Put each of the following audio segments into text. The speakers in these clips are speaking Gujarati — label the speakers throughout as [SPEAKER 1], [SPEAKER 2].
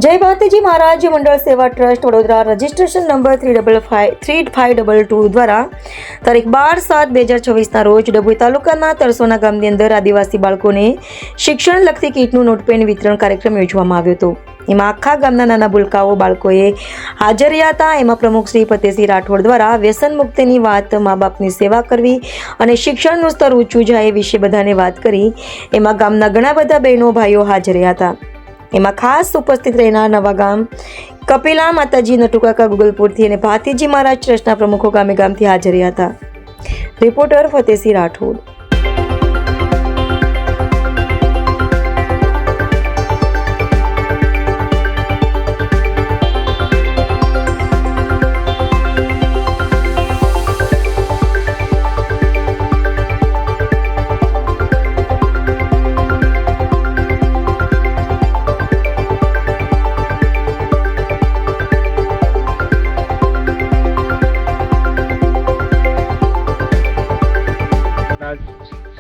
[SPEAKER 1] જય ભારતીજી મહારાજ મંડળ સેવા ટ્રસ્ટ વડોદરા રજિસ્ટ્રેશન નંબર 3522 દ્વારા તારીખ 12/7/2024ના રોજ ડભોઈ તાલુકાના તરસોના ગામની અંદર આદિવાસી બાળકોને શિક્ષણ લગતી કીટનું નોટપેન વિતરણ કાર્યક્રમ યોજવામાં આવ્યો હતો। એમાં આખા ગામના નાના ભૂલકાઓ બાળકોએ હાજર રહ્યા હતા। એમાં પ્રમુખ શ્રી ફતેહસિંહ રાઠોડ દ્વારા વ્યસન મુક્તિની વાત, મા બાપની સેવા કરવી અને શિક્ષણનું સ્તર ઊંચું જાય એ વિશે બધાને વાત કરી। એમાં ગામના ઘણા બધા બહેનો ભાઈઓ હાજર રહ્યા હતા। એમાં ખાસ ઉપસ્થિત રહેનાર નવા ગામ કપિલા માતાજી, નટુકાકા ગુગલપુરથી અને ભારતીજી મહારાજ ટ્રસ્ટના પ્રમુખો ગામે ગામથી હાજર રહ્યા હતા। રિપોર્ટર ફતેહસિંહ રાઠોડ।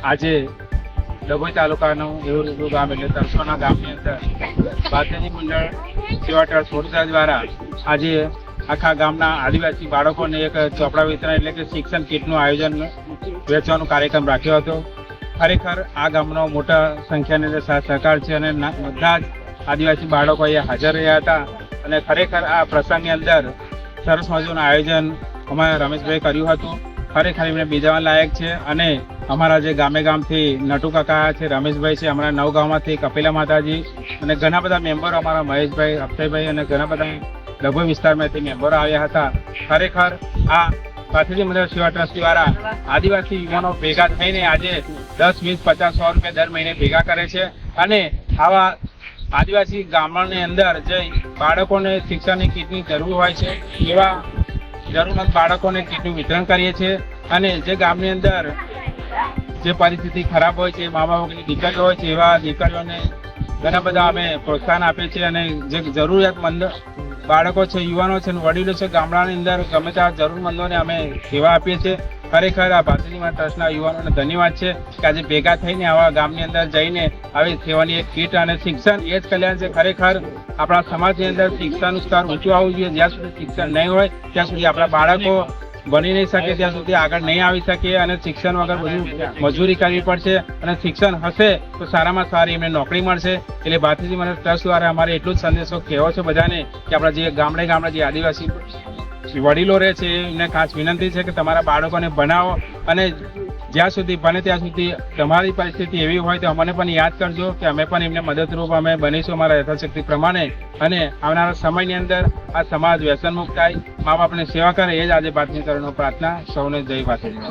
[SPEAKER 2] આજે ડભોઈ તાલુકાનું એવું ગામ એટલે તરસોના ગામની અંદર ભારતીજી મંડળ સેવા ટ્રસ્ટ વડોદરા દ્વારા આજે આખા ગામના આદિવાસી બાળકોને એક ચોપડા વિતરણ એટલે કે શિક્ષણ કીટનું આયોજન વેચવાનો કાર્યક્રમ રાખ્યો હતો। ખરેખર આ ગામનો મોટા સંખ્યાની અંદર સાથ સહકાર છે અને બધા જ આદિવાસી બાળકો અહીંયા હાજર રહ્યા હતા અને ખરેખર આ પ્રસંગની અંદર સરસ મજાનું આયોજન અમારા રમેશભાઈ કર્યું હતું। ખરેખર એમને બીજાવા લાયક છે અને અમારા જે ગામે ગામથી નટુકાકા છે, રમેશભાઈ છે, અમારા નવગામમાંથી કપિલા માતાજી અને ઘણા બધા મેમ્બરો, અમારા મહેશભાઈ, અક્ષયભાઈ અને ઘણા બધા ડભોઈ વિસ્તારમાંથી મેમ્બરો આવ્યા હતા। ખરેખર આ ભારતીજી મંડળ સેવા ટ્રસ્ટ દ્વારા આદિવાસી યુવાનો ભેગા થઈને આજે 10, 20, 50, 100 રૂપિયા દર મહિને ભેગા કરે છે અને આવા આદિવાસી ગામોની અંદર જે બાળકોને શિક્ષણની કીટની જરૂર હોય છે એવા જરૂરમંદ બાળકોને કીટનું વિતરણ કરીએ છીએ અને જે ગામની અંદર જે પરિસ્થિતિ ખરાબ હોય છે, મા બાપની દીકરીઓ હોય છે, એવા દીકરીઓને ઘણા બધા અમે પ્રોત્સાહન આપીએ છીએ અને જે જરૂરિયાતમંદ બાળકો છે, યુવાનો છે, વડીલો છે, ગામડાની અંદર ગમે ત્યાં જરૂરમંદોને અમે સેવા આપીએ છીએ। ખરેખર આ ભારતીજી મંડળ ટ્રસ્ટના યુવાનોને ધન્યવાદ છે કે આજે ભેગા થઈને આવા ગામની અંદર જઈને આવી સેવાની એક કીટ અને શિક્ષણ એ જ કલ્યાણ છે। ખરેખર આપણા સમાજની અંદર શિક્ષણનું સ્તર ઊંચું આવવું જોઈએ। જ્યાં સુધી શિક્ષણ નહીં હોય ત્યાં સુધી આપણા બાળકો બની નહીં શકે, ત્યાં સુધી આગળ નહીં આવી શકે અને શિક્ષણ વગર બધું મજૂરી કરવી પડશે અને શિક્ષણ હશે તો સારામાં સારી એમને નોકરી મળશે। એટલે ભારતીજી મંડળ ટ્રસ્ટ દ્વારા અમારે એટલું જ સંદેશો કહેવો છે બધાને કે આપણા જે ગામડે જે આદિવાસી વડીલો રહે છે એમને ખાસ વિનંતી છે કે તમારા બાળકોને ભણાવો અને જ્યાં સુધી બને ત્યાં સુધી તમારી પરિસ્થિતિ એવી હોય તો અમને પણ યાદ કરજો કે અમે પણ એમને મદદરૂપ અમે બનીશું અમારા યથાશક્તિ પ્રમાણે અને આવનારા સમયની અંદર આ સમાજ વ્યસન મુક્ત થાય, મા બાપની સેવા કરે એ જ આજે ભારતીય તરુણો પ્રાર્થના। સૌને જય ભારતીજી।